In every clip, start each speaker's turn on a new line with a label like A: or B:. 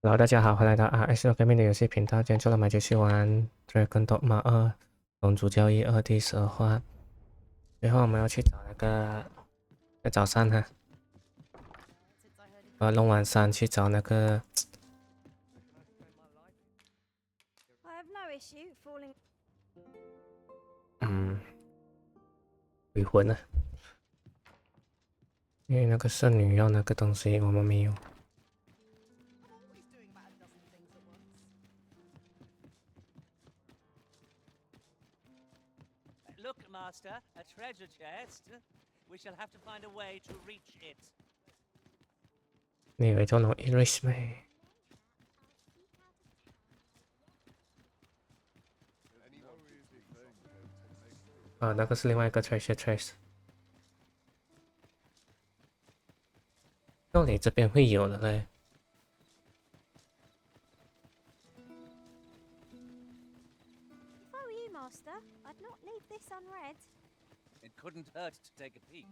A: Hello，大家好，欢迎来到 Arisen 方面的游戏频道。今天做了买就去玩《Dragon Dogma 二：龙族教义二》第十二话。最后我们要去找那个，在早上哈，龙王山去找那个，嗯，鬼魂啊，因为那个圣女要那个东西，我们没有。
B: Look, Master, a treasure chest. We shall have to find a way to reach it.
A: 你以为做龙 Iris 咩？啊，那个是另外一个 treasure chest。道理这边会有的嘞。
C: If I were you, Master, I'd not leave this unread.
B: It couldn't hurt to take a peek.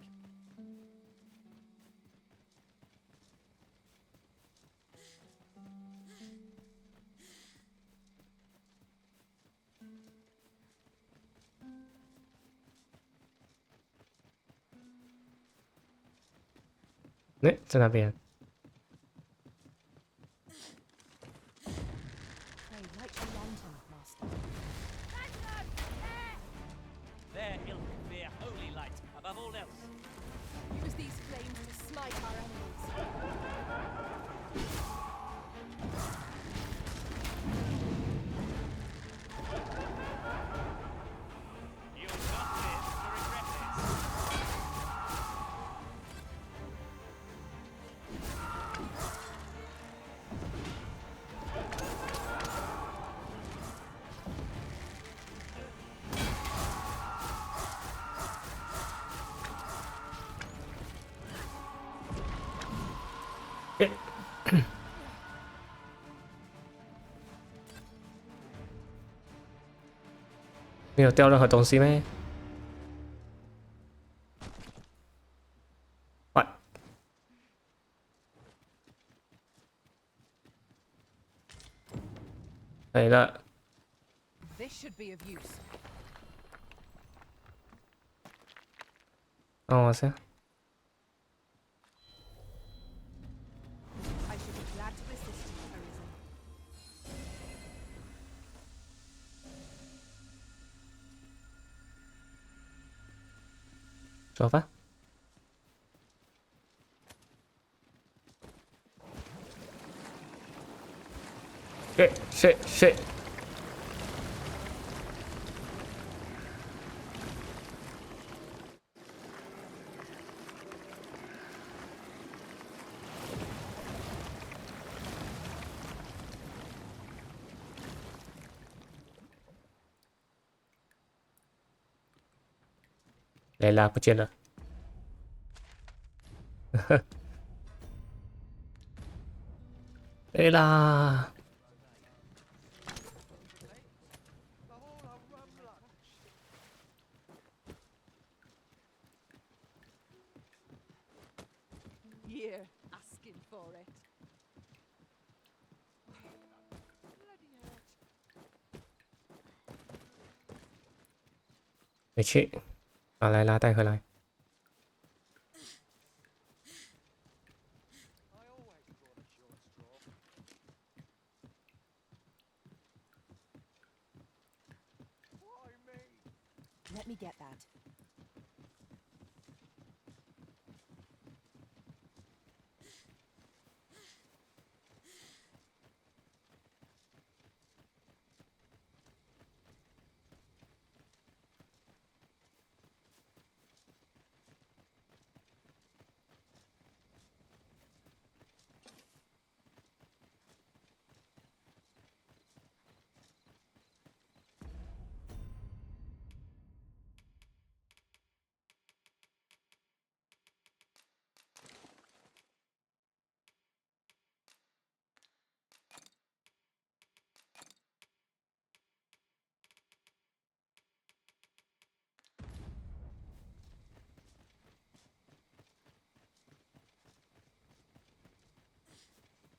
A: 诶，在那边。
C: Pray, light your lantern, Master.
B: Their ilk bear holy light above all else.
C: Use these flames to smite our enemies.
B: You'll not live to regret this.
A: 诶，没有掉任何东西咩？喂，可以了。
C: This should be of use.
A: 让我下。
C: I should be glad to assist you, Arisen.
A: 走吧。shit。雷拉不见了。雷拉。
C: Here, asking for it.
A: 回去，把莱拉带回来。
C: Let me get that.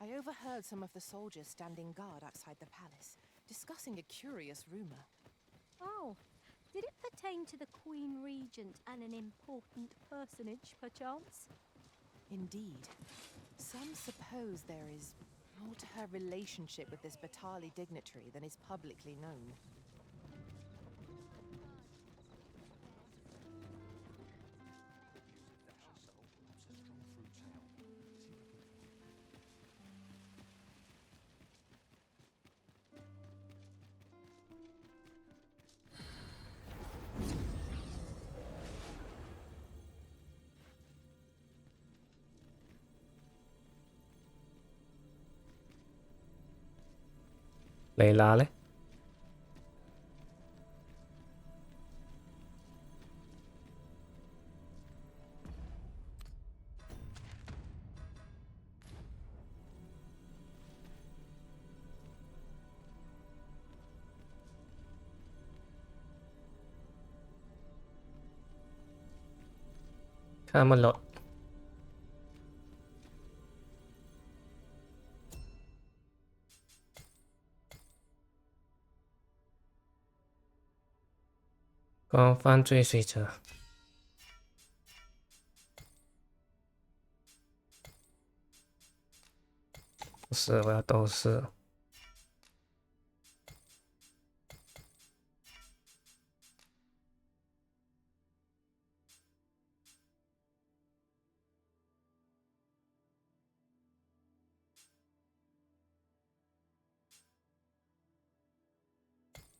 D: I overheard some of the soldiers standing guard outside the palace, discussing a curious rumor.
C: Oh, did it pertain to the Queen Regent and an important personage, perchance?
D: Indeed. Some suppose there is more to her relationship with this Batali dignitary than is publicly known.
A: 雷拉嘞？看มันลด光犯罪随者不是，我要都是。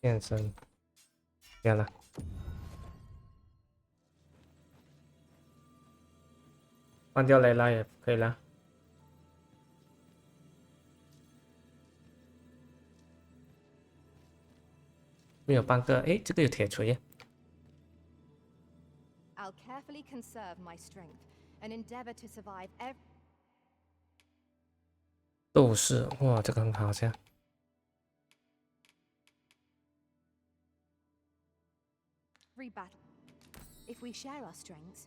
A: 变身，变了。换掉雷拉也可以了。没有半个，诶，这个有铁锤耶。
E: I'll carefully conserve my strength and endeavor to survive every
A: 斗士，哇，这个很好像。
E: battle. If we share our strengths,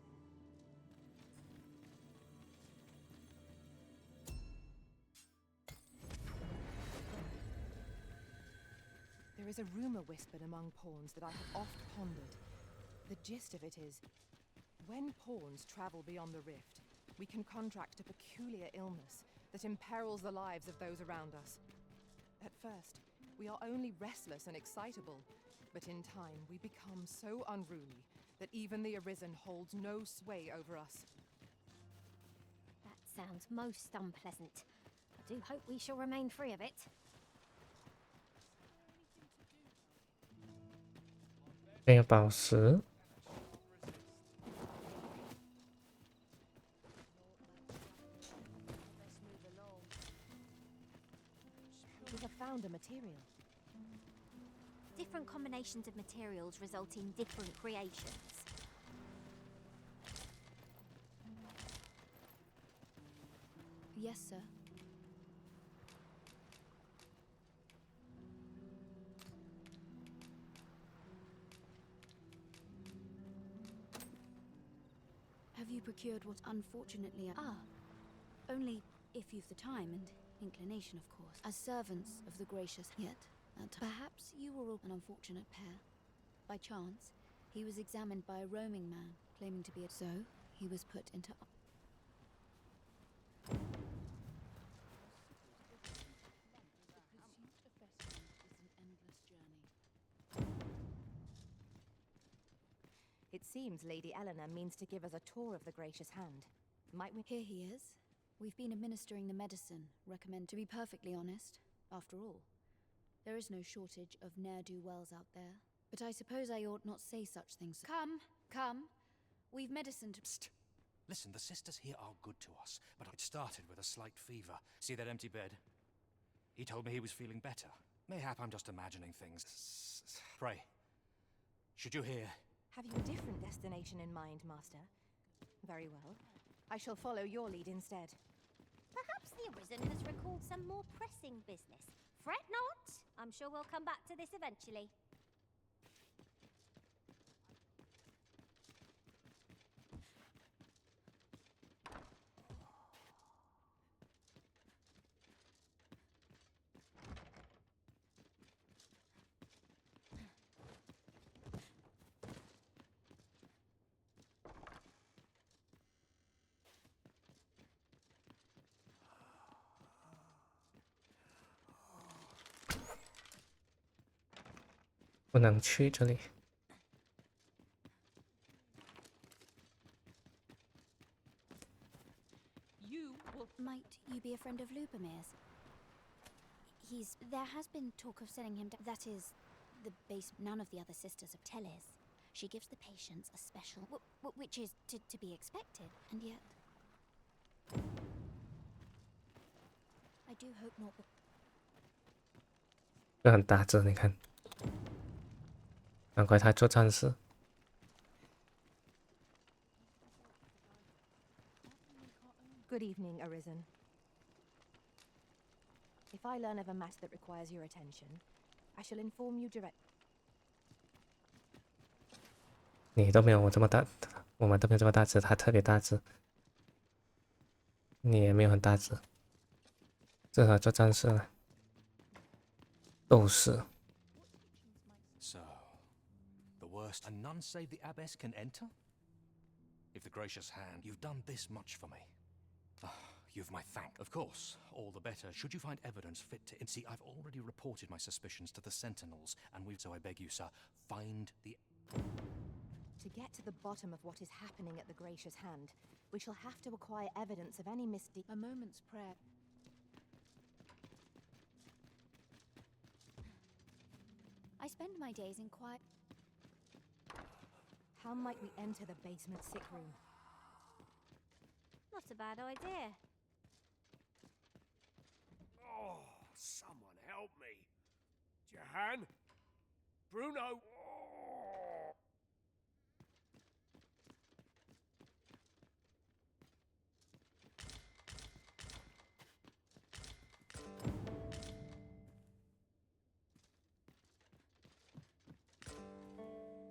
D: there is a rumor whispered among pawns that I have oft pondered. The gist of it is, when pawns travel beyond the rift, we can contract a peculiar illness that imperils the lives of those around us. At first, we are only restless and excitable, but in time we become so unruly that even the Arisen holds no sway over us.
C: That sounds most unpleasant. I do hope we shall remain free of it.
A: Đây là bảo石。
D: We have found a material.
C: Different combinations of materials result in different creations.
E: yes, sir. Have you procured what unfortunately only if you've the time and inclination, of course. As servants of the gracious yet, perhaps you were an unfortunate pair. By chance, he was examined by a roaming man, claiming to be so. He was put into
D: It seems Lady Eleanor means to give us a tour of the gracious hand. Might we?
E: Here he is. We've been administering the medicine. Recommend, to be perfectly honest. After all, there is no shortage of ne'er-do-wells out there. But I suppose I ought not say such things. Come. We've medicined.
F: Psst. Listen, the sisters here are good to us, but it started with a slight fever. See that empty bed? He told me he was feeling better. Mayhap I'm just imagining things. Pray, should you hear?
D: Have you a different destination in mind, Master? Very well. I shall follow your lead instead.
C: Perhaps the Arisen has recalled some more pressing business. Fret not. I'm sure we'll come back to this eventually.
A: 不能去这里。
B: You will.
E: Might you be a friend of Lupomir's? There has been talk of sending him down. That is, the base. None of the other sisters of Teles. She gives the patients a special, which is to be expected, and yet. I do hope not.
A: 这很大只，你看，难怪他做战士。
D: Good evening, Arisen. If I learn of a matter that requires your attention, I shall inform you direct.
A: 你都没有我这么大，我们都没有这么大只，他特别大只。你也没有很大只，适合做战士了。斗士。
F: So, the worst. And none save the abbess can enter? If the gracious hand, you've done this much for me. You've my thank. Of course, all the better. Should you find evidence fit to... See, I've already reported my suspicions to the sentinels, and so I beg you, sir, find the...
D: To get to the bottom of what is happening at the gracious hand, we shall have to acquire evidence of any misdeed.
E: A moment's prayer. I spend my days in quiet.
D: How might we enter the basement sick room?
C: Not a bad idea.
G: Oh, someone help me. Jahan? Bruno? Oh.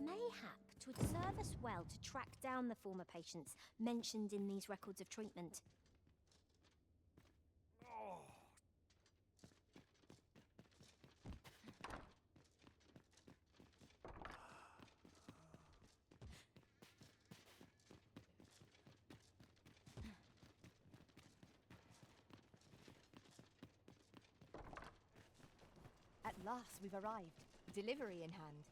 C: Mayhap 'twould serve us well to track down the former patients mentioned in these records of treatment.
G: Oh.
D: At last we've arrived. Delivery in hand.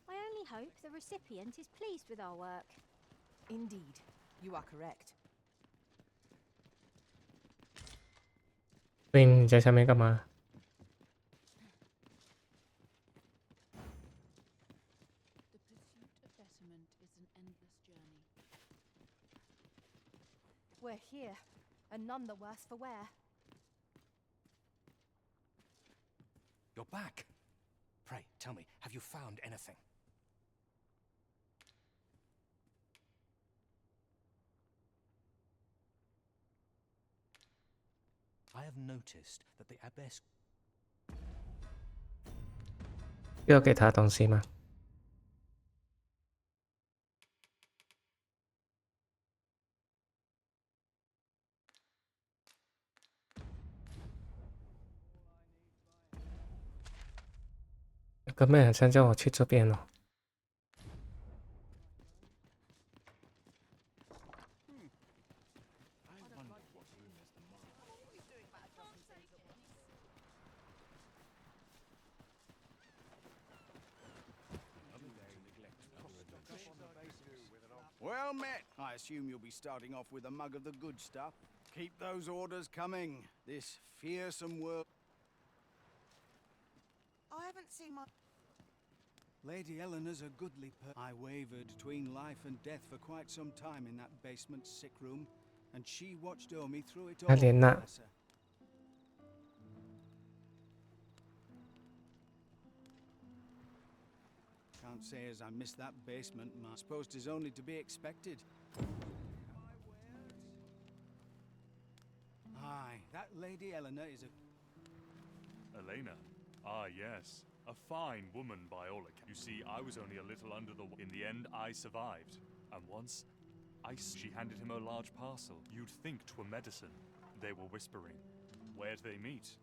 C: I only hope the recipient is pleased with our work.
D: Indeed, you are correct.
A: 所以你在下面干嘛？
E: The pursuit of betterment is an endless journey.
D: We're here, and none the worse for wear.
F: You're back. Pray, tell me, have you found anything? I have noticed that the abbess...
A: 要给他东西吗？哥们好像叫我去这边哦。
H: Well met. I assume you'll be starting off with a mug of the good stuff. Keep those orders coming. This fearsome world...
I: I haven't seen my...
H: Lady Eleanor's a goodly I wavered between life and death for quite some time in that basement sick room, and she watched over me through it all. bless her. Can't say as I miss that basement, I suppose 'tis only to be expected. Aye, that Lady Eleanor is a...
J: Elena? Ah, yes. A fine woman by all accounts. You see, I was only a little under the... In the end, I survived. And once, she handed him a large parcel. You'd think 'twere medicine. They were whispering. Where'd they meet?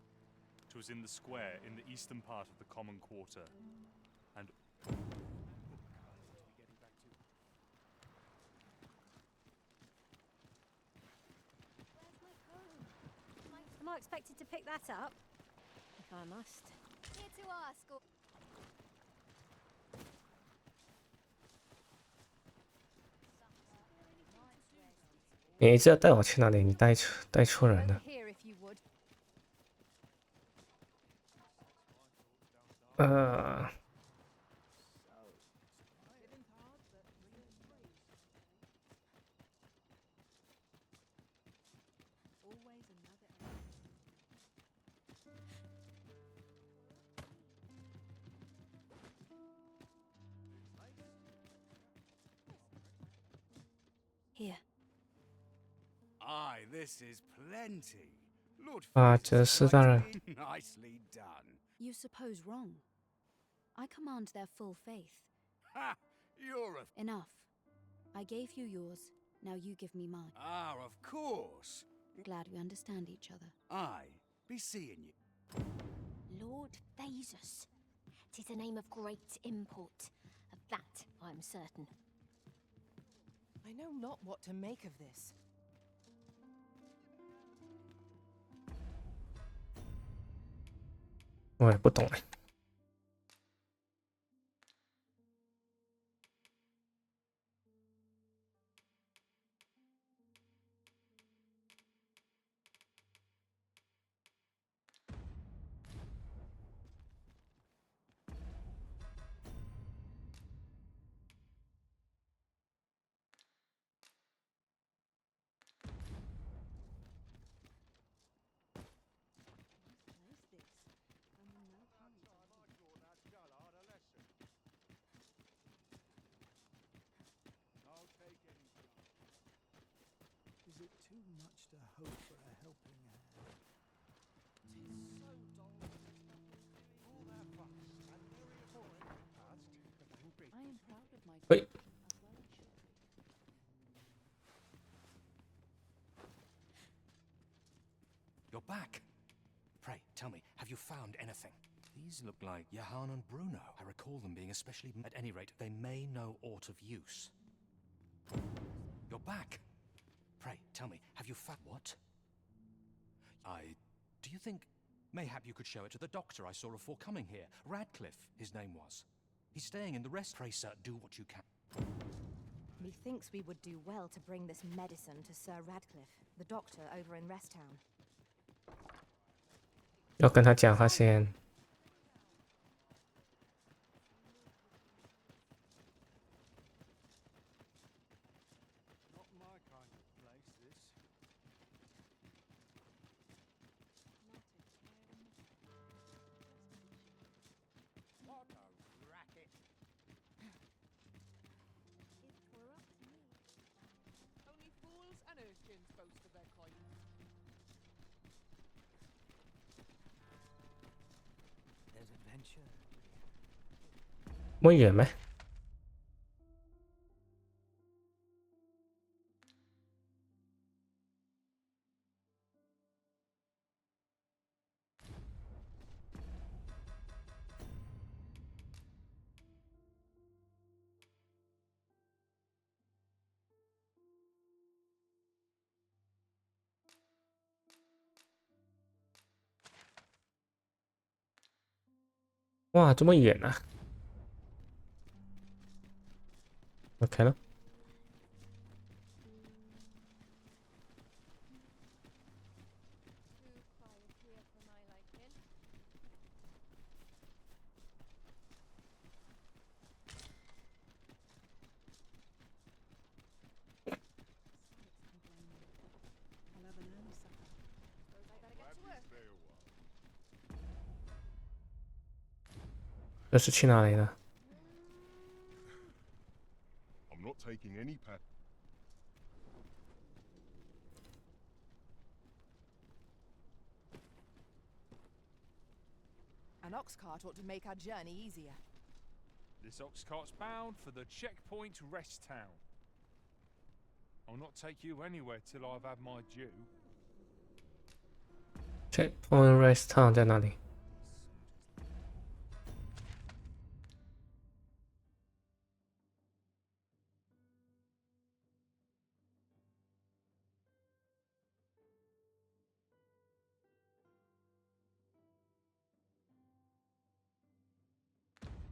J: 'Twas in the square, in the eastern part of the common quarter. And...
C: Am I expected to pick that up? If I must.
E: Here to ask or...
A: 你一直要带我去哪里？你带错人
D: Over
A: 了。
D: here, if you would.
A: 呃，
E: Here.
G: Aye, this is plenty. Lord
A: 啊，
G: Fizz
A: 这
G: is
A: 是当然。
G: nicely done.
E: You suppose wrong. I command their full faith.
G: Ha! You're a...
E: Enough. I gave you yours, now you give me mine.
G: Ah, of course.
E: Glad we understand each other.
G: Aye, be seeing you.
C: Lord Thasus. 'Tis a name of great import. Of that I'm certain.
D: I know not what to make of this.
A: 我也不懂哎。
H: Is it too much to hope for a helping hand?
E: I am proud of my
A: 喂，
F: You're back. Pray, tell me, have you found anything? These look like Johann and Bruno. I recall them being especially... At any rate, they may know aught of use. You're back. Pray, tell me, have you found... What? Do you think... Mayhap you could show it to the doctor I saw before coming here. Radcliffe, his name was. He's staying in the rest... Pray, sir, do what you can.
D: Methinks we would do well to bring this medicine to Sir Radcliffe, the doctor over in Rest Town.
A: 要跟他讲话先。
H: Not my kind of place, this.
G: What a racket.
D: Only fools and urchins boast of their kind.
G: There's adventure.
A: 摸远没？ 哇，这么远啊 ！OK 了。 这是去哪里了？
J: I'm not taking any pat.
D: An ox cart ought to make our journey easier.
I: This ox cart's bound for the checkpoint Rest Town. I'll not take you anywhere till I've had my due.
A: Checkpoint Rest Town 在哪里？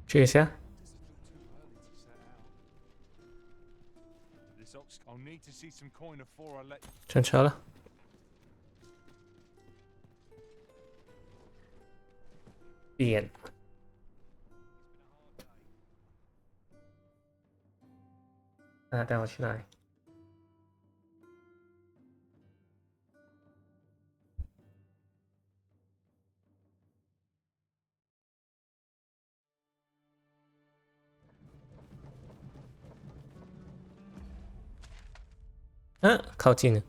A: 去一下。
I: This ox, I'll I'll need to see some coin before I let.
A: 上车了。闭眼。那带我去哪里？嗯，靠近了。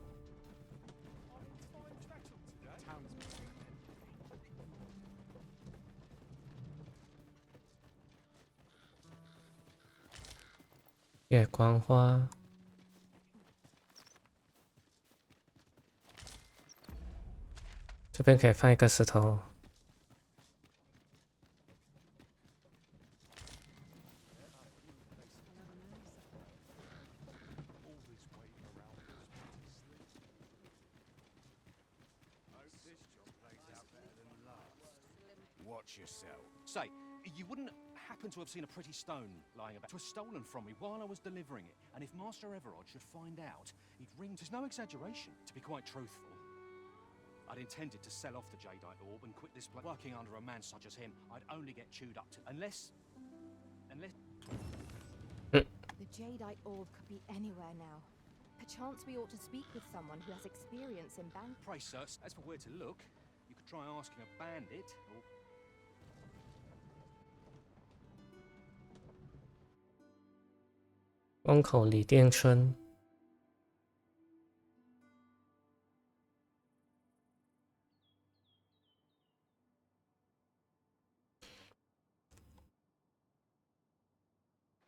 A: 月光花。这边可以放一个石头。
F: Watch yourself. Say, you wouldn't happen to have seen a pretty stone lying about? It was stolen from me while I was delivering it, and if Master Everard should find out, he'd ring. There's no exaggeration, to be quite truthful. I'd intended to sell off the jadeite orb and quit this place. Working under a man such as him, I'd only get chewed up to. Unless.
D: The jadeite orb could be anywhere now. Perchance we ought to speak with someone who has experience in bank.
F: Pray, sir, as for where to look, you could try asking a bandit, or.
A: 光口李店村。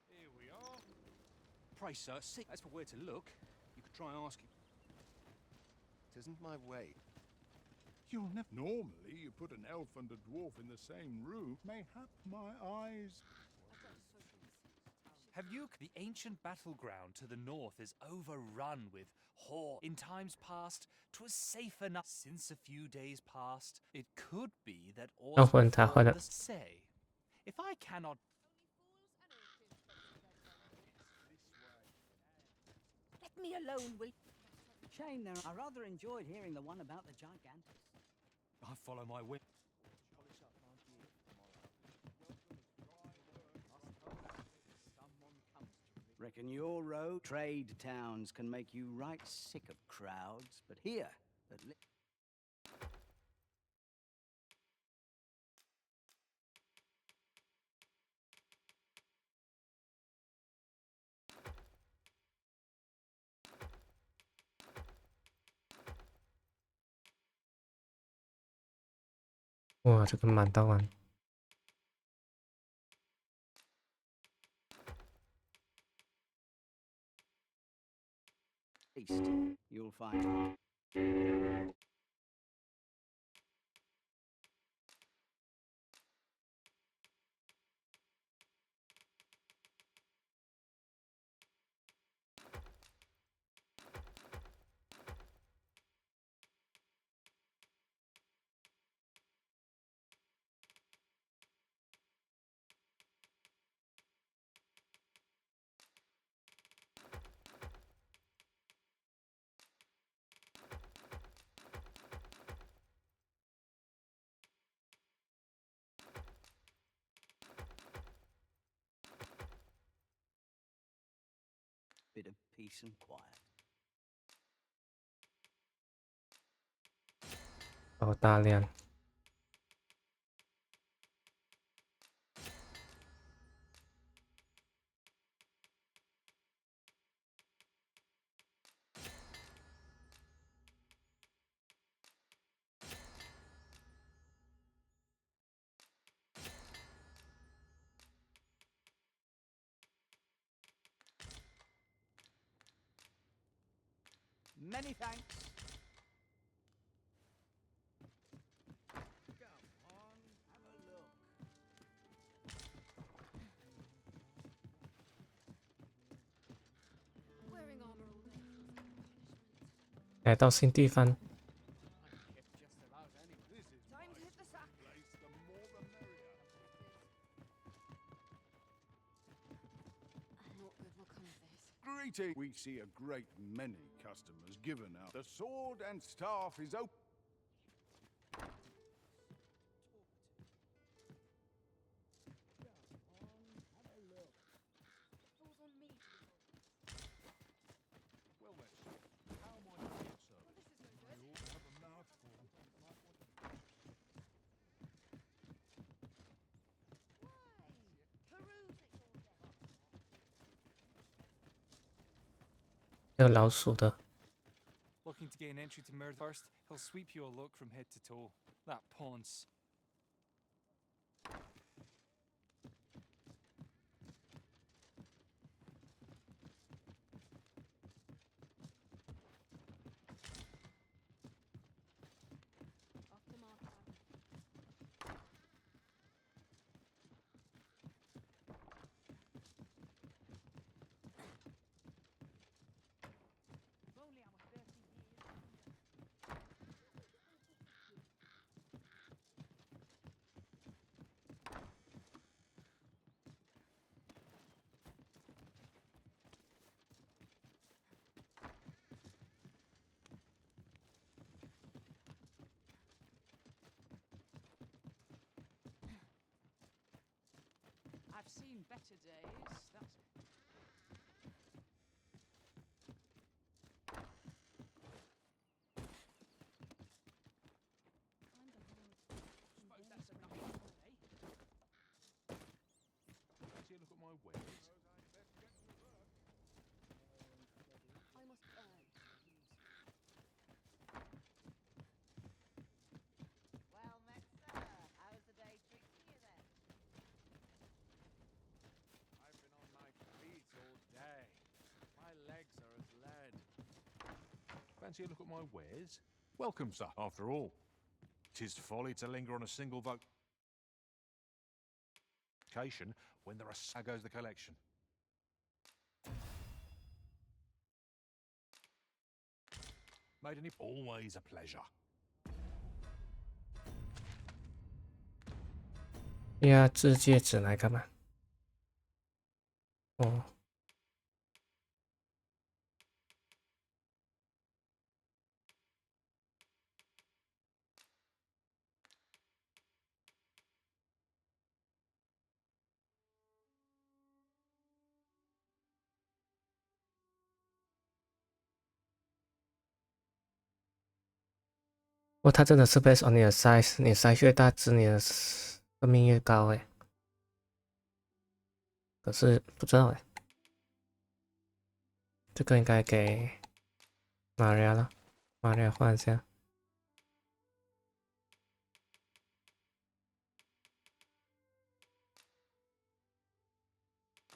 I: Here we are.
F: Pray, sir, as for where to look, you could try asking.
G: It isn't my way. You'll never. Normally, you put an elf and a dwarf in the same room. Mayhap my eyes.
B: Have you? The ancient battleground to the north is overrun with horror. In times past, 'twas safe enough. Since a few days past, it could be that all the say. If I cannot.
K: Let me alone, will. Shame there. I rather enjoyed hearing the one about the gigantic.
F: I follow my whim.
K: Reckon your road trade towns can make you right sick of crowds, but here, at least.
A: 哇，这个满刀丸。
K: You'll find. Bit of peace and quiet.
A: 好大量。
K: Many thanks. Come on, have a look.
A: 来到新地方。
G: Greeting. We see a great many customers given out. The sword and staff is open.
I: Well then, how am I to get service? I ought to have a mouthful.
A: 有老鼠的。
B: Looking to gain entry to Murder first, he'll sweep you a look from head to toe. That pawn's.
D: I've seen better days. That's suppose that's enough, eh?
I: Fancy a look at my wares?
E: I must earn.
K: Well met, sir. How's the day treating you then?
I: I've been on my feet all day. My legs are as lead. Fancy a look at my wares? Welcome, sir.
J: After all, 'tis folly to linger on a single vocation when there are goes the collection. Made any always a pleasure.
A: 压制戒指来干嘛？哦，它真的是 based on 你的 size， 你 size 越大，值你的生命越高哎。可是不知道哎，这个应该给玛利亚了，玛利亚换一下。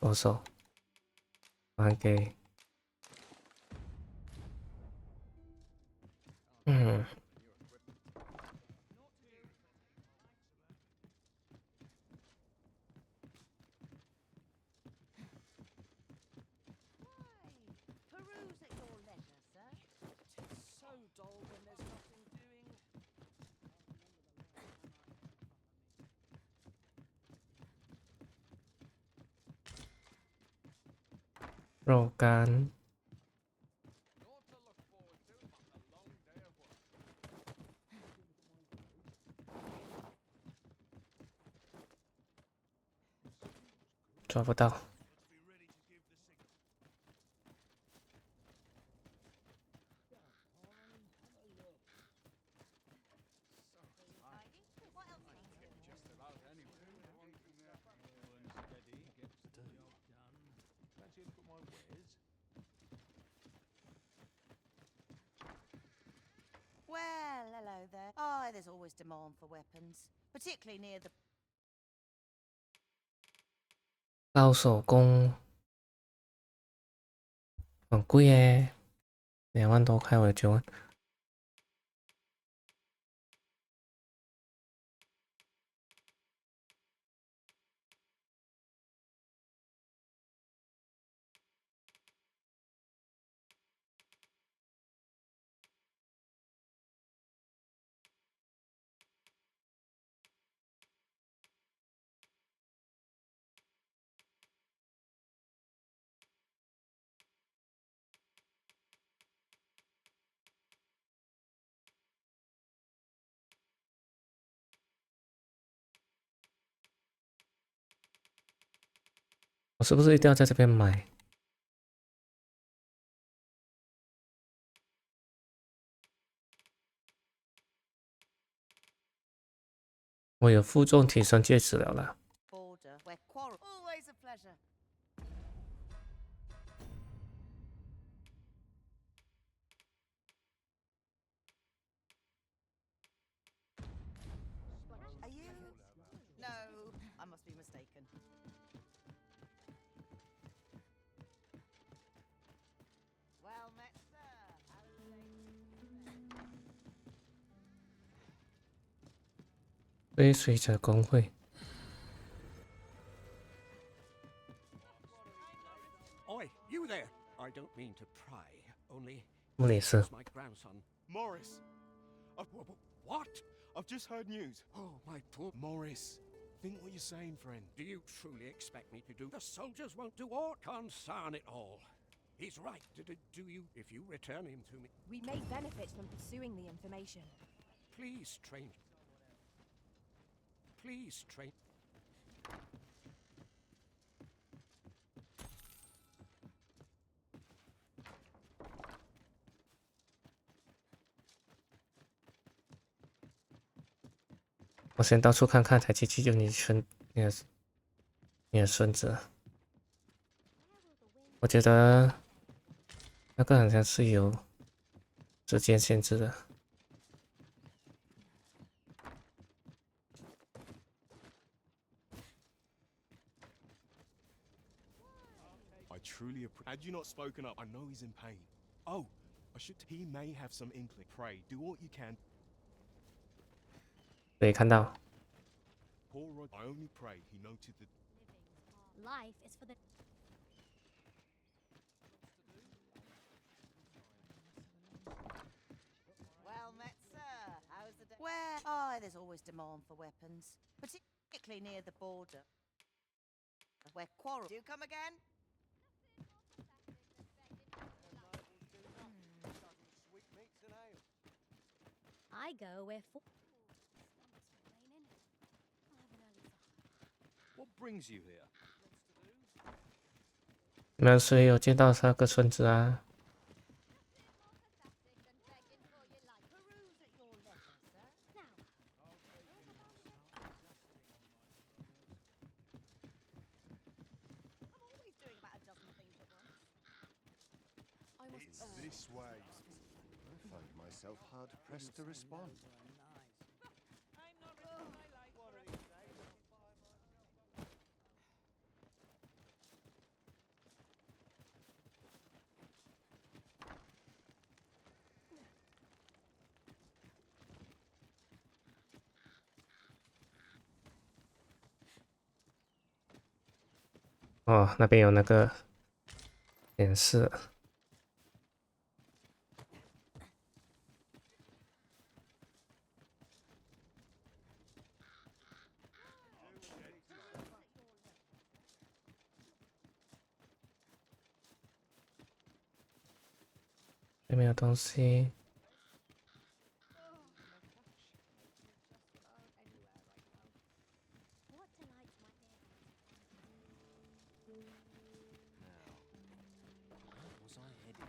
A: 左手还给，Peruse
K: at your leisure, sir.
D: so dull when there's nothing doing.
A: 肉干。
I: Naught to look forward to but a long day of work.
A: 抓不到。
I: Let's be ready to give the signal.
C: What else can you do?
G: Just about anywhere.
I: Fancy a look at my wares?
K: Well, hello there. Oh, there's always demand for weapons, particularly near the
A: 高手工很贵耶，2万多块，我有9万。我是不是一定要在这边买？我有负重提升戒指了啦。
K: Border where quarrel always a pleasure. Are you? No, I must be mistaken. Well met, sir.
A: 追随者工会。
L: Oi, you there! I don't mean to pry, only
A: 穆里斯，
L: my grandson. Morris! What? I've just heard news. Oh, my poor Morris. Think what you're saying, friend. Do you truly expect me to do? The soldiers won't do aught. Concern it all. He's right. Do you, if you return him to me?
D: We may benefit from pursuing the information.
L: Please train. Please train.
A: 我先到处看看，才去救你的孙子。我觉得那个好像是有时间限制的。
L: I truly appreciate. Had you not spoken up, I know he's in pain. Oh, I should. He may have some inkling. Pray, do what you can.
A: 对，看到。
L: Poor Rod. I only pray he noted the.
C: Life is for the.
K: Well met, sir. How's the day? Where? Oh, there's always demand for weapons, particularly near the border. Where quarrel. Do you come again?
C: I go where.
F: What brings you here?
A: 你们谁有见到那个孙子啊？
G: This way. I find myself hard pressed to respond.
A: 哦，那边有那个显示。 这边有东西。
K: Was I headed?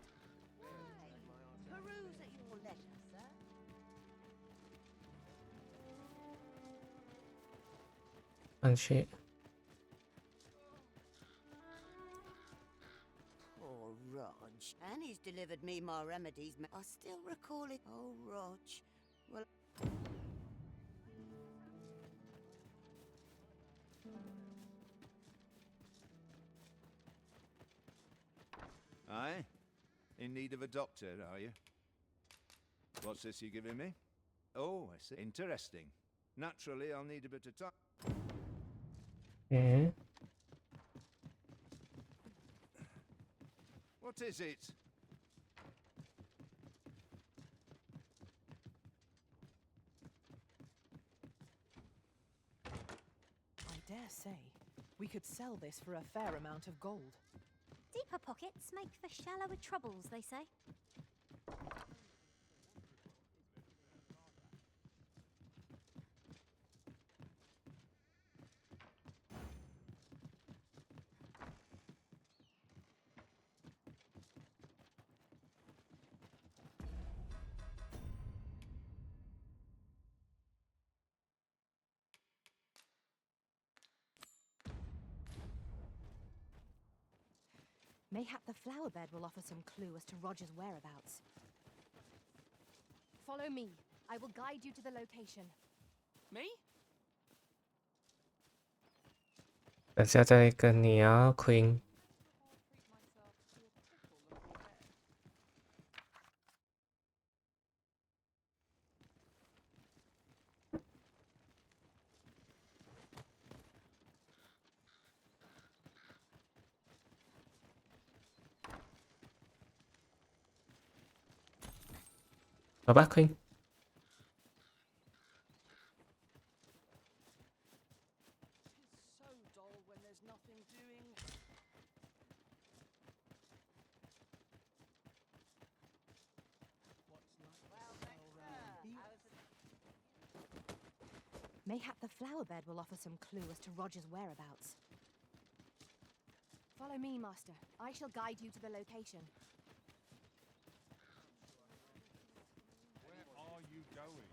K: Peruse at your leisure, sir.
A: Peruse 上去。
K: Poor Rog. And he's delivered me my remedies. I still recall it. Oh, Rog. Well.
G: Aye? In need of a doctor, are you? What's this you're giving me? Oh, I see. Interesting. Naturally, I'll need a bit of time.
A: 嗯。
G: What is it?
D: I dare say we could sell this for a fair amount of gold.
C: Deeper pockets make for shallower troubles, they say.
D: Mayhap the flower bed will offer some clue as to Roger's whereabouts. Follow me. I will guide you to the location.
H: Me?
A: 等下再跟你哦 ，Queen。走吧，Queen。
H: So dull when there's nothing doing.
D: Mayhap the flower bed will offer some clue as to Roger's whereabouts. Follow me, Master. I shall guide you to the location.
I: Where are you going?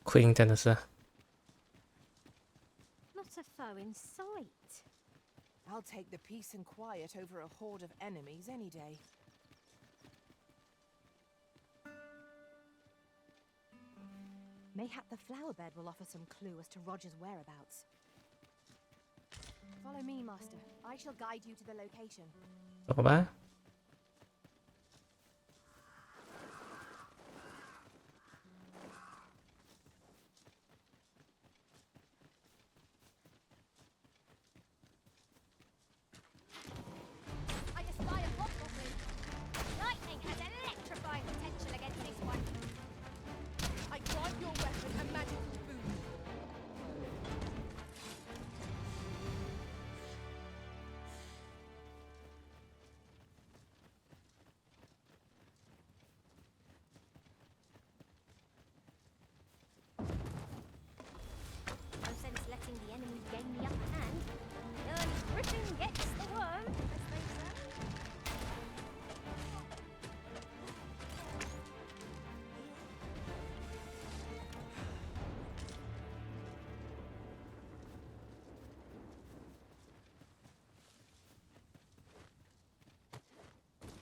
A: Queen 真的是。
C: Not a foe in sight.
D: I'll take the peace and quiet over a horde of enemies any day. Mayhap the flower bed will offer some clue as to Roger's whereabouts. Follow me, Master. I shall guide you to the location.
A: 走吧。
C: I espy a hobgoblin. Lightning has electrifying potential against this one.
D: I grant your weapon a magical boon.
C: No sense letting the enemy gain the upper hand. The early griffin gets the worm, as they say.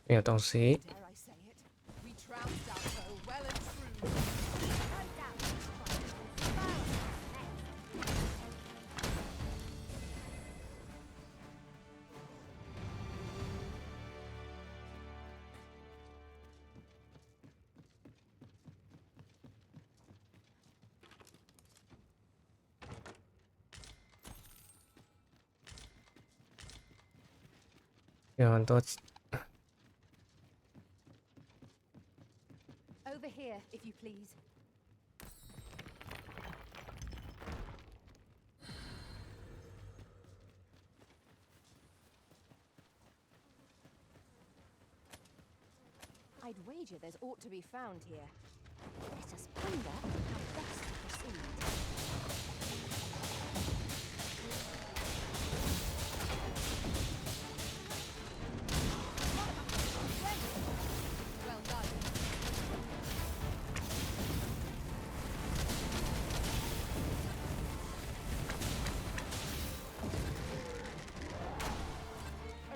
A: 没有东西。
D: Dare I say it? We trounced our foe well and true.
C: No doubt this fight will spur us next.
A: Over 有很多
D: Over here, if you please. I'd wager there's ought to be found here.
C: Let us ponder how best to proceed.
D: Well done.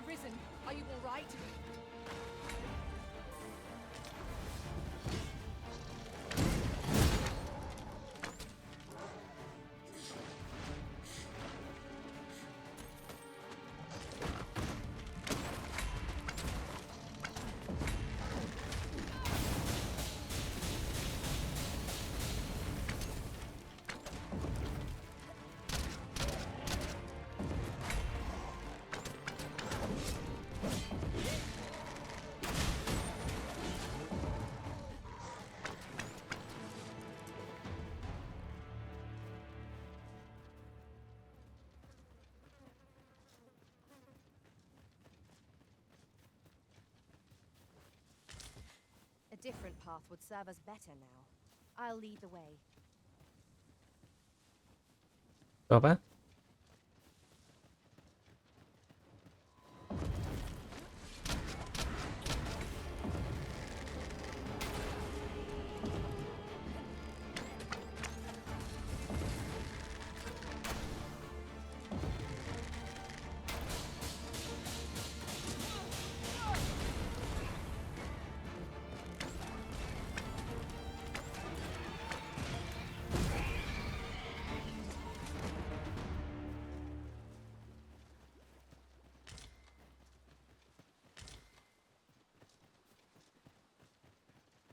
D: Arisen, are you all right? A different path would serve us better now. I'll lead the way.
A: 走吧。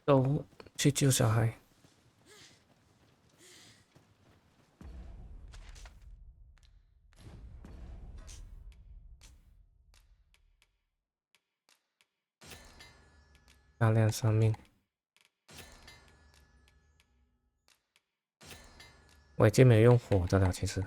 A: 都去救小孩。大量生命，我已经没有用火的了，其实。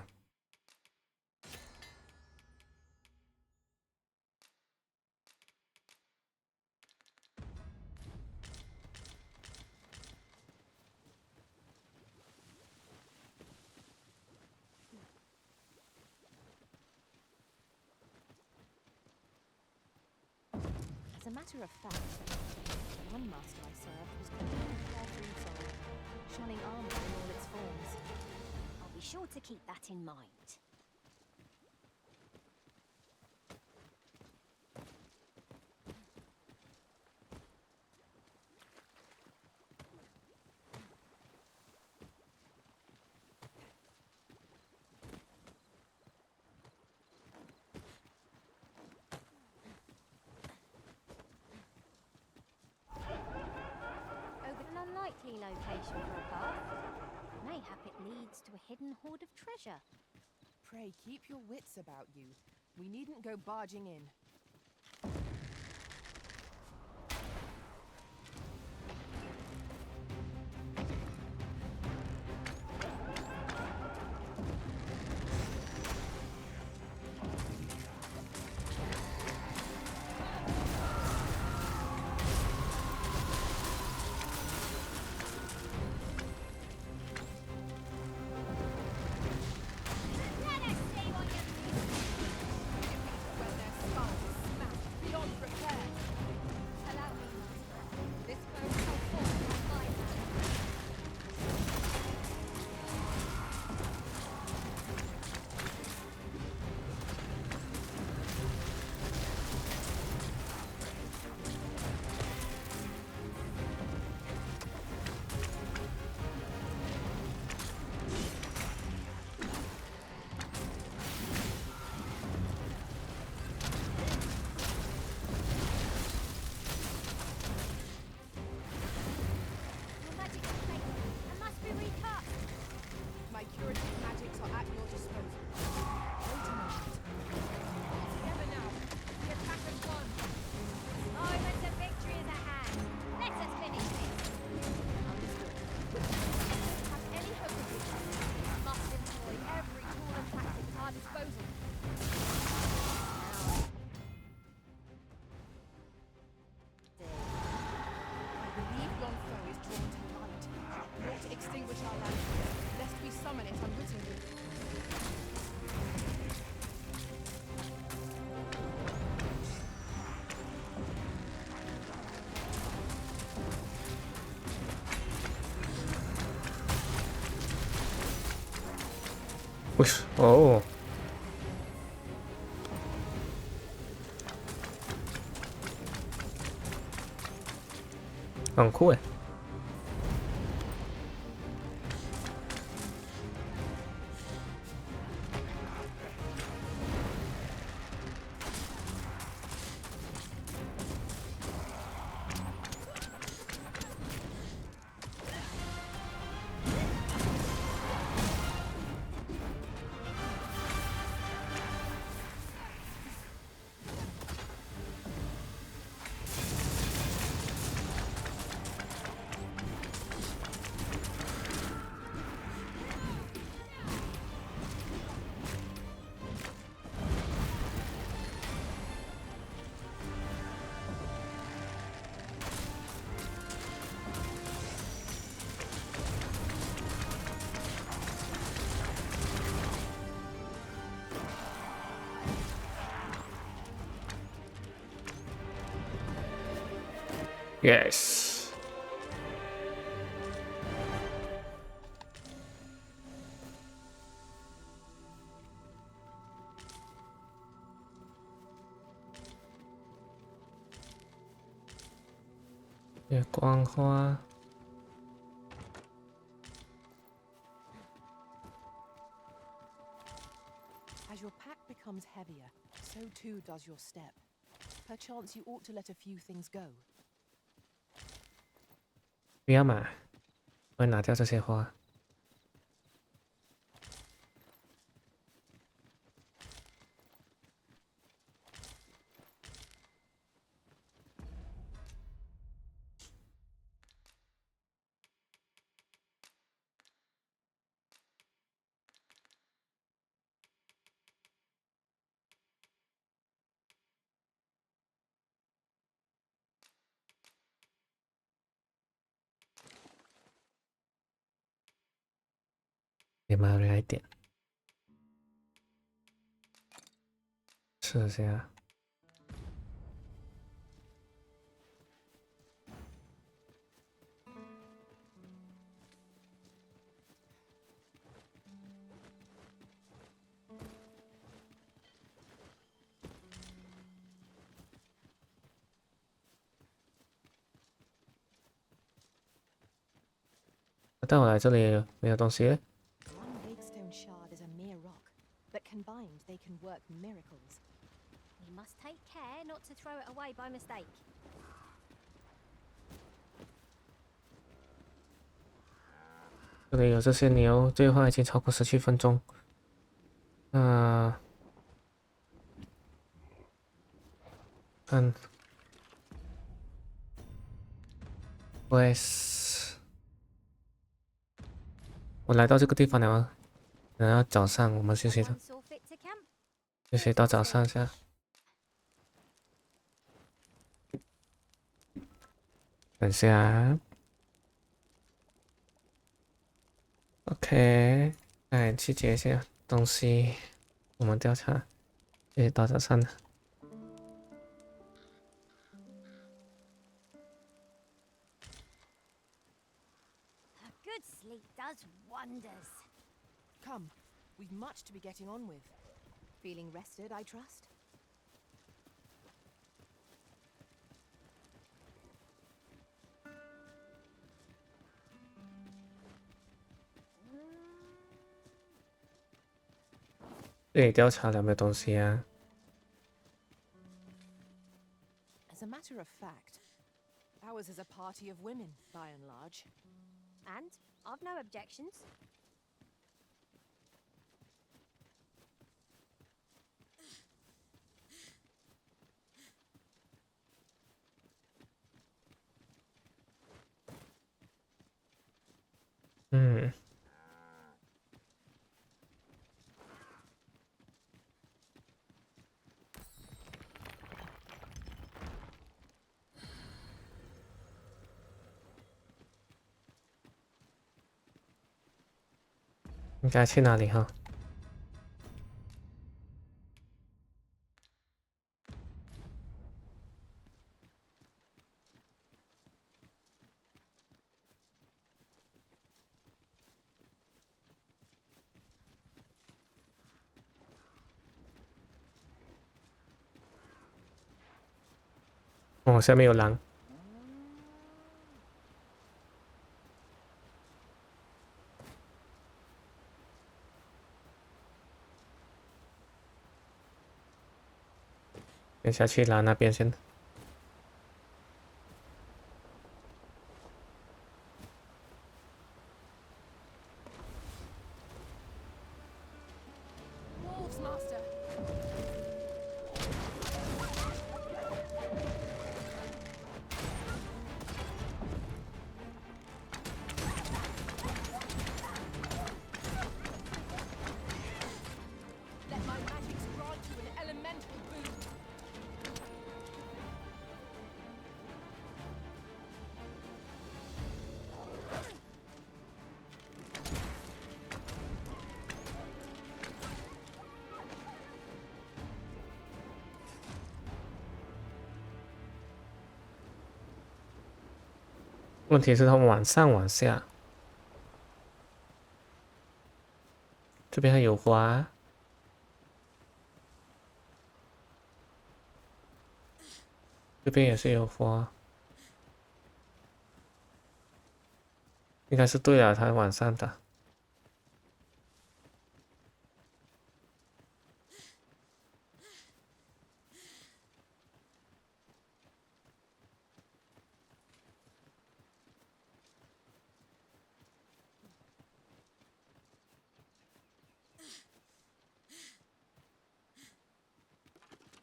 D: As a matter of fact, one master I served was completely carefree soul, shunning armor in all its forms.
C: I'll be sure to keep that in mind. An unlikely location for a path. Mayhap it leads to a hidden hoard of treasure.
D: Pray keep your wits about you. We needn't go barging in.
C: Let us see what you
D: When their skulls is smashed beyond repair.
C: allow me, master.
D: This foe shall fall by my hand.
C: Your magic is fake and must be recut.
D: My curative magics are at your disposal. Wait a moment. Together now. The attack has won.
C: Moment of victory is at hand. Let us finish this.
D: Have any hope of victory?
C: Must employ every tool and tactic at our disposal.
D: I believe yon foe is drawn to light, not to extinguish our lamp, lest we summon it unwittingly.
A: Uff, oh. 很酷诶。Yes。月光花。
D: As your pack becomes heavier, so too does your step. Perchance you ought to let a few things go.
A: 不要买，会拿掉这些花。也买了一点，试一下。但我来这里没有东西。
D: One big stone shard is a mere rock, but combined they can work miracles.
C: We must take care not to throw it away by mistake.
A: 这里有这些牛，对话已经超过17分钟。看，pues，我来到这个地方了，然后早上我们休息的，
C: Once all fit to camp.
A: 休息到早上下。等下 ，OK， 来去解一下东西，我们调查，休息到早上了。
C: A good sleep does wonders.
D: Come, we've much to be getting on with. Feeling rested, I trust?
C: Mm.
A: 这里调查了没有东西啊？
D: As a matter of fact, ours is a party of women, by and large.
C: And I've no objections.
A: 嗯，应该去哪里哈？哦，下面有狼。 先下去狼那边先。
D: Wolves, Master! Let my magics grant you an elemental boon.
A: 问题是它往上往下，这边还有花，这边也是有花，应该是对了，它往上的。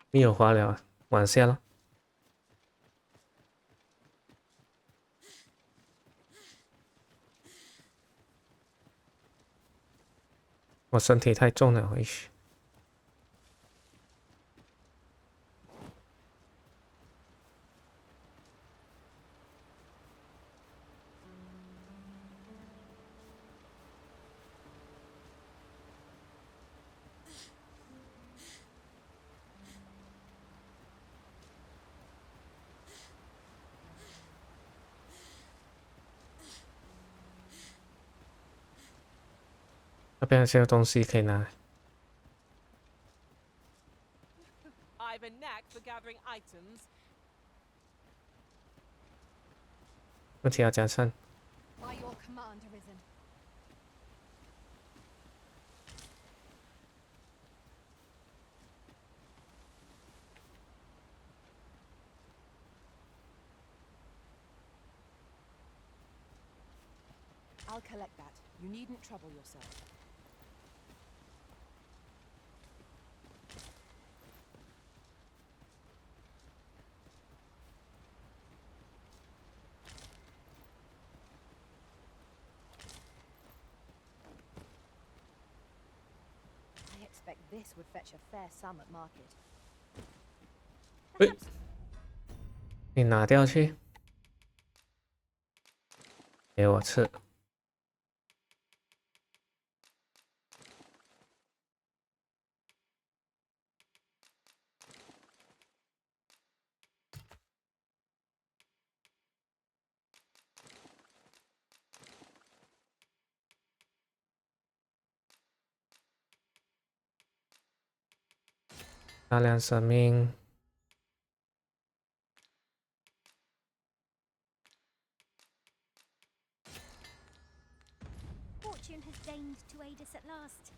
A: 没有花了，往下了。我身体太重了，回去。那边是有东西可以拿。
M: I've a knack for gathering items.
A: 问题要加上。
D: By your command, Arisen. I'll collect that. You needn't trouble yourself. I expect this would fetch a fair sum at market.
A: 你拿掉去，给我吃。大量生命。
C: Fortune has deigned to aid us at last.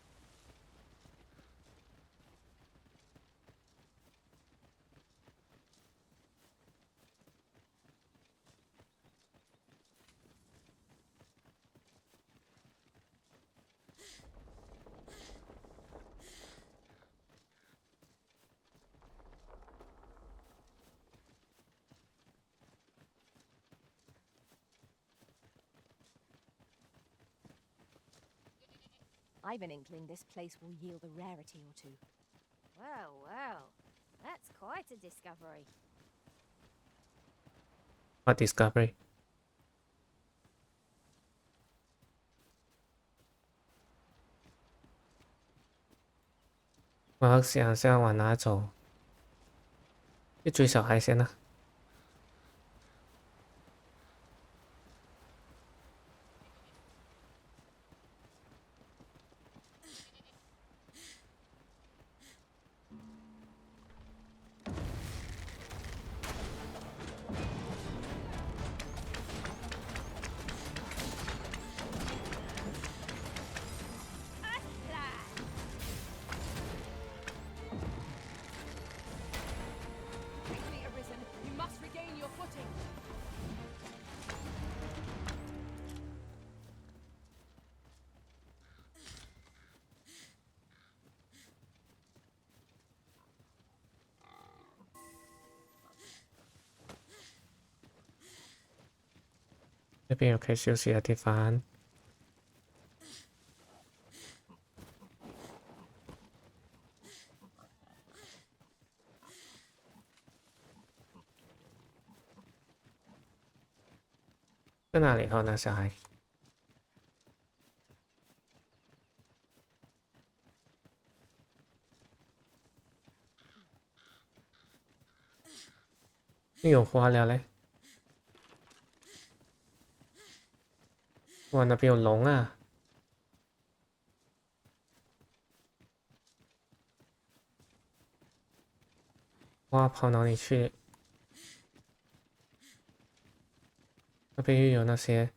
D: I've an inkling this place will yield a rarity or two.
C: Well, well. That's quite a discovery.
A: What discovery？ 我要想想往哪走。去追小孩先呢。
D: Quickly, Arisen. You must regain your footing.
A: 这边有可以休息的地方。在哪里？哦，那小孩。没有花了嘞。哇，那边有龙啊！哇，跑哪里去？那边又有那些。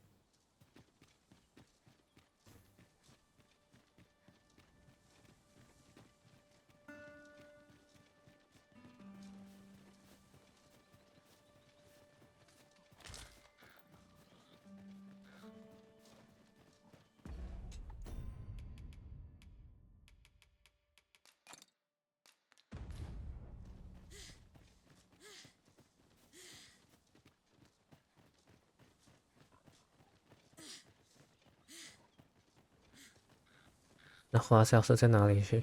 A: 那花消失在哪里去？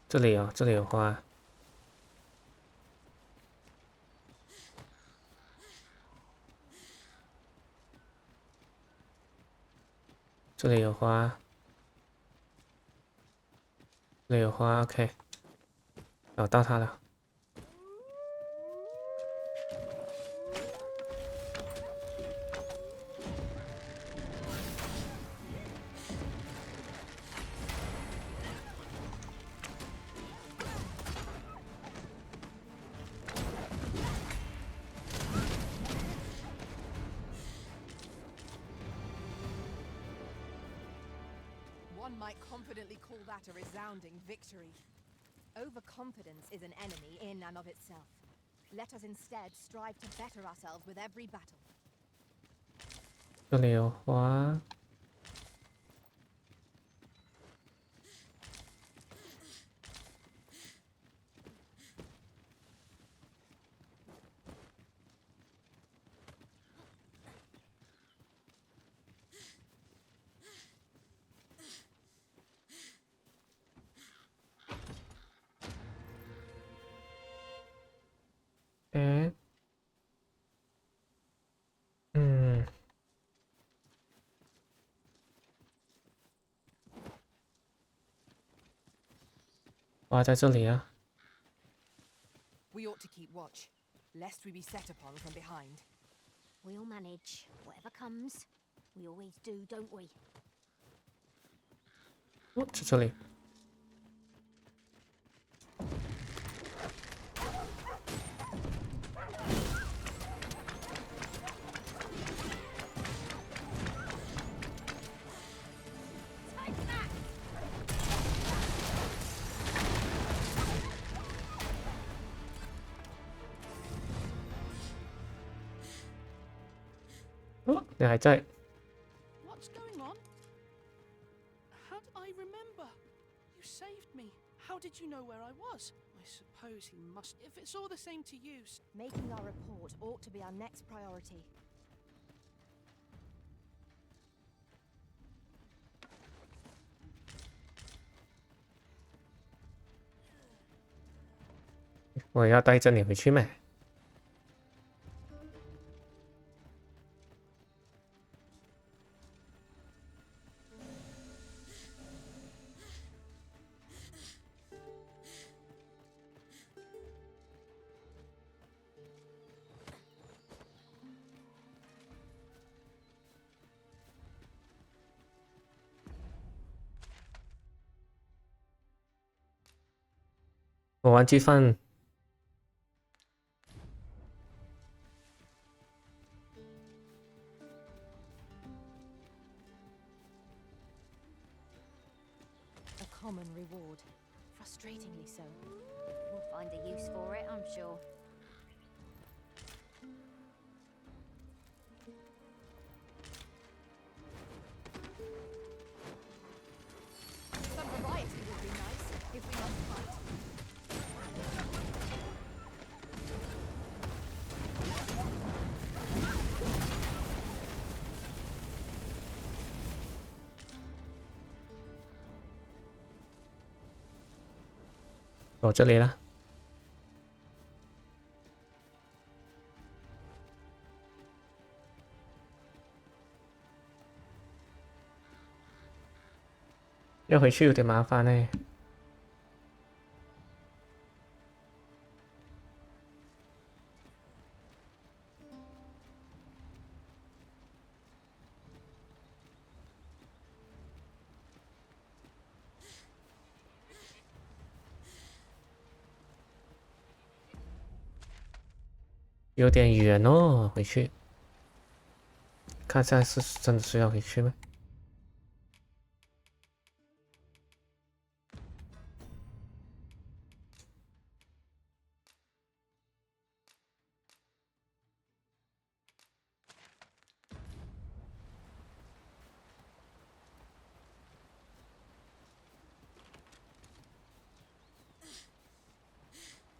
A: 这里哦，这里有花。这里有花，这里有花 ，OK， 找到它了。
D: One might confidently call that a resounding victory. Overconfidence is an enemy in and of itself. Let us instead strive to better ourselves with every battle.
A: 这里有花。诶，花在这里啊。
D: We ought to keep watch, lest we be set upon from behind.
C: We'll manage. Whatever comes. We always do, don't we?
A: 哦，在这里。哦，你还在。
N: What's going on? How did I remember? You saved me. How did you know where I was? I suppose he must. If it's all the same to you.
D: Making our report ought to be our next priority.
A: 我要带着你回去咩？我忘记放。
D: A common reward. Frustratingly so.
C: We'll find a use for it, I'm sure.
D: Some variety would be nice if we must fight.
A: Oh, 我这里了。要回去有点麻烦呢。有点远哦，回去。看下是真的是要回去吗？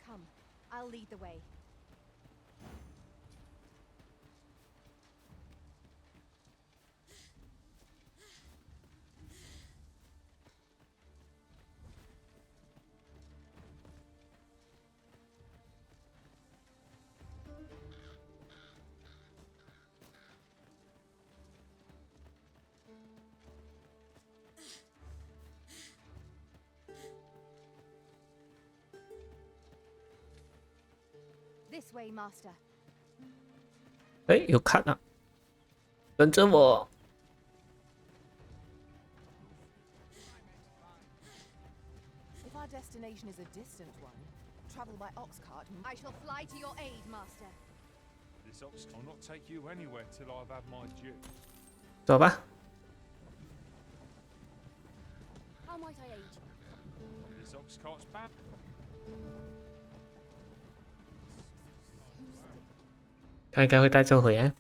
D: Come, I'll lead the way. This way, Master.
A: 哎，有看啊，跟着我。
D: If our destination is a distant one, travel by ox cart. I shall fly to your aid, Master.
I: This ox will not take you anywhere till I've had my due.
A: 走吧。
E: How might I aid you?
I: This ox cart's bound.
A: 他应该会带这回来。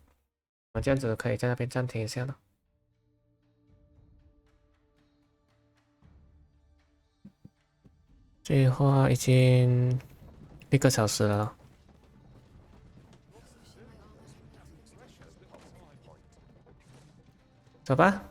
A: 我这样子可以在那边暂停一下了。这话已经1个小时了。走吧。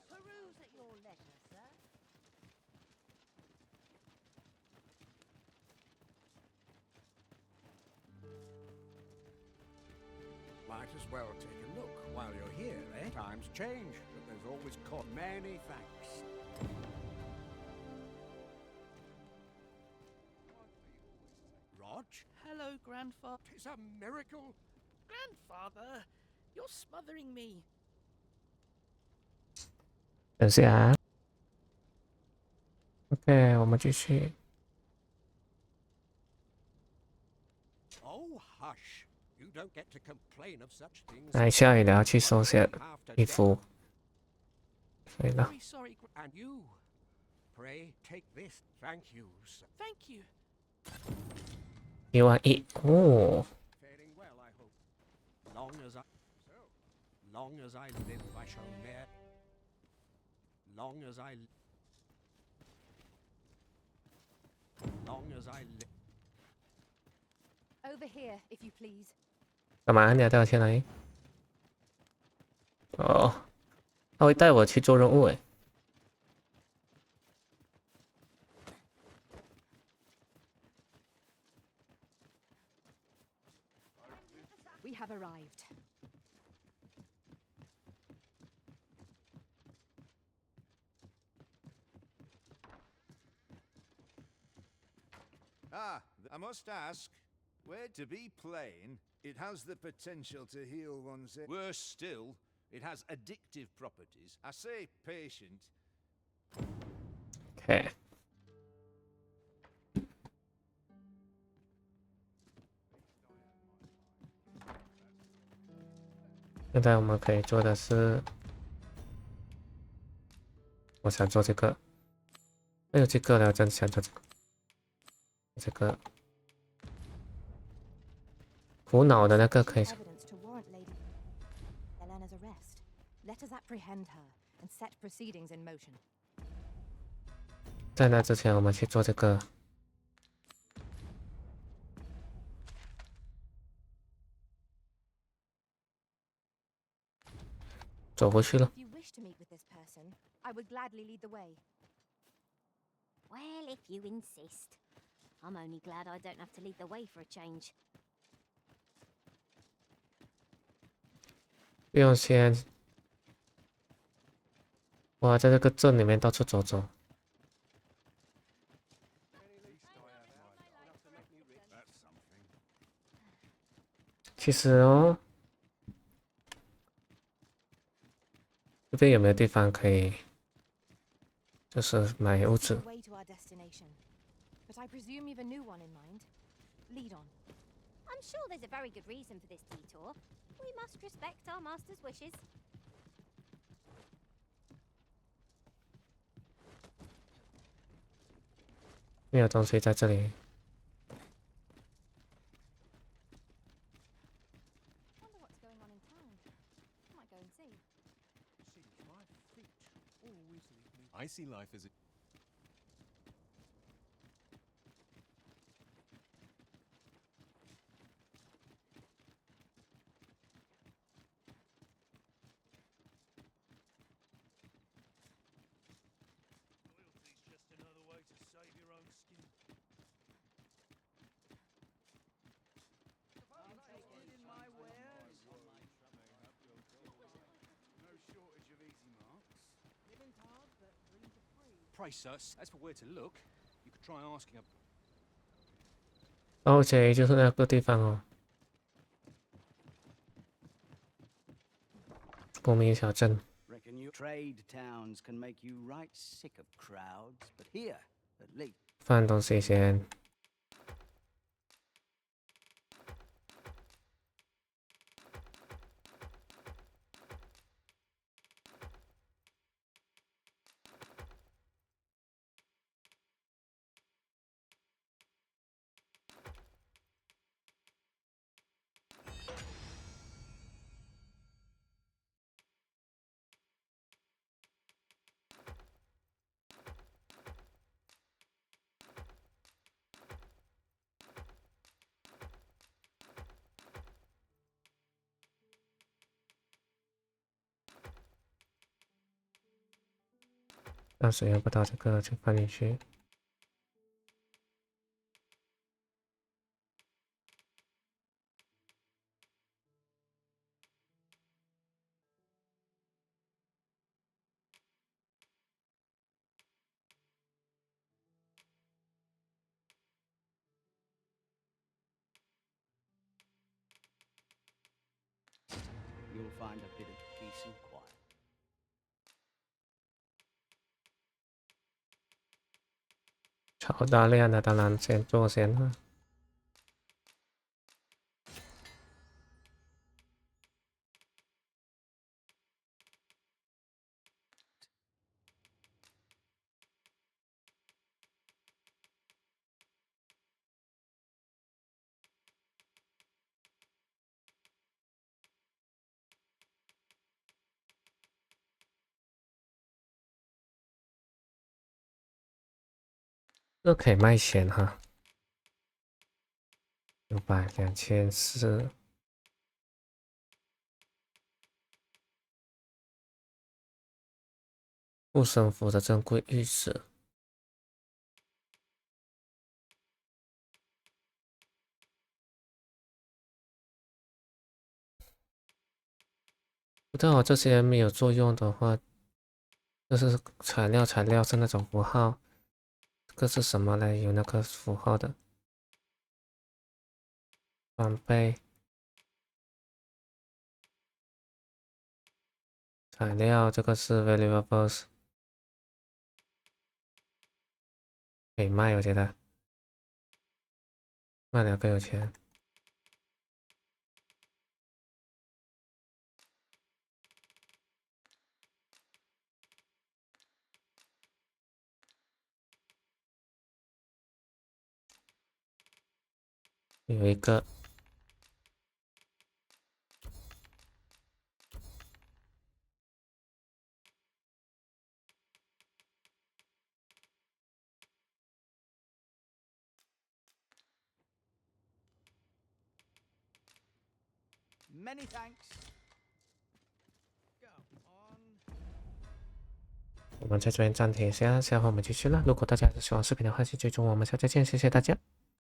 K: Peruse at your leisure, sir.
L: Might as well take a look while you're here, eh? Times change, but there's always caught many thanks. Rog?
N: Hello, Grandfather.
L: It's a miracle.
N: Grandfather, you're smothering me.
A: 等下。OK， 我们继续。
L: Oh, hush. You don't get to complain of such things.
A: 等一下也要去收些衣服。所以呢。
N: Very sorry,
L: And you, pray take this. Thank you, sir.
N: Thank you.
A: 11000哦。
L: Faring well, I hope. Long as I live, I shall ne'er. Long as I live.
D: Over here, if you please.
A: 干嘛？你要带我去哪里？哦，他会带我去做任务诶。
D: We have arrived.
G: Ah, I must ask, where to be plain, it has the potential to heal one's... Worse still, it has addictive properties. I say patient.
A: OK。现在我们可以做的是，我想做这个，没有这个了，真想做这个。这个苦恼的那个可以。 在那之前，我们去做这个。走过去了。
C: Well, if you insist. I'm only glad I don't have to lead the way for a change.
A: 不用先，哇，在这个镇里面到处走走。其实哦，这边有没有地方可以，就是买物资？
D: But I presume you've a new one in mind. Lead on.
C: I'm sure there's a very good reason for this detour. We must respect our master's wishes.
A: 没有东西在这里。
D: Wonder what's going on in town. Might go and see.
L: Seems my feet always lead me.
J: I see life as a...
F: Pray, sir, as for where to look, you could try asking a...
A: OK， 就是那个地方哦。公民小镇。
O: Reckon you trade towns can make you right sick of crowds, but here, at least.
A: 放东西先。但是用不到这个就放进去。
O: You'll find a bit of peace and quiet.
A: 炒大量的当然先做先了。这可以卖钱哈，600、2400。护身符的珍贵玉石。不知道这些没有作用的话，这是材料是那种符号。 这个是什么嘞？有那个符号的装备材料，这个是 valuables， 可以卖，我觉得卖2个有钱。有一个。
O: Many thanks. Go on.
A: 我们在这边暂停一下，下回我们继续了。如果大家喜欢视频的话，请追踪我们，下次见，谢谢大家。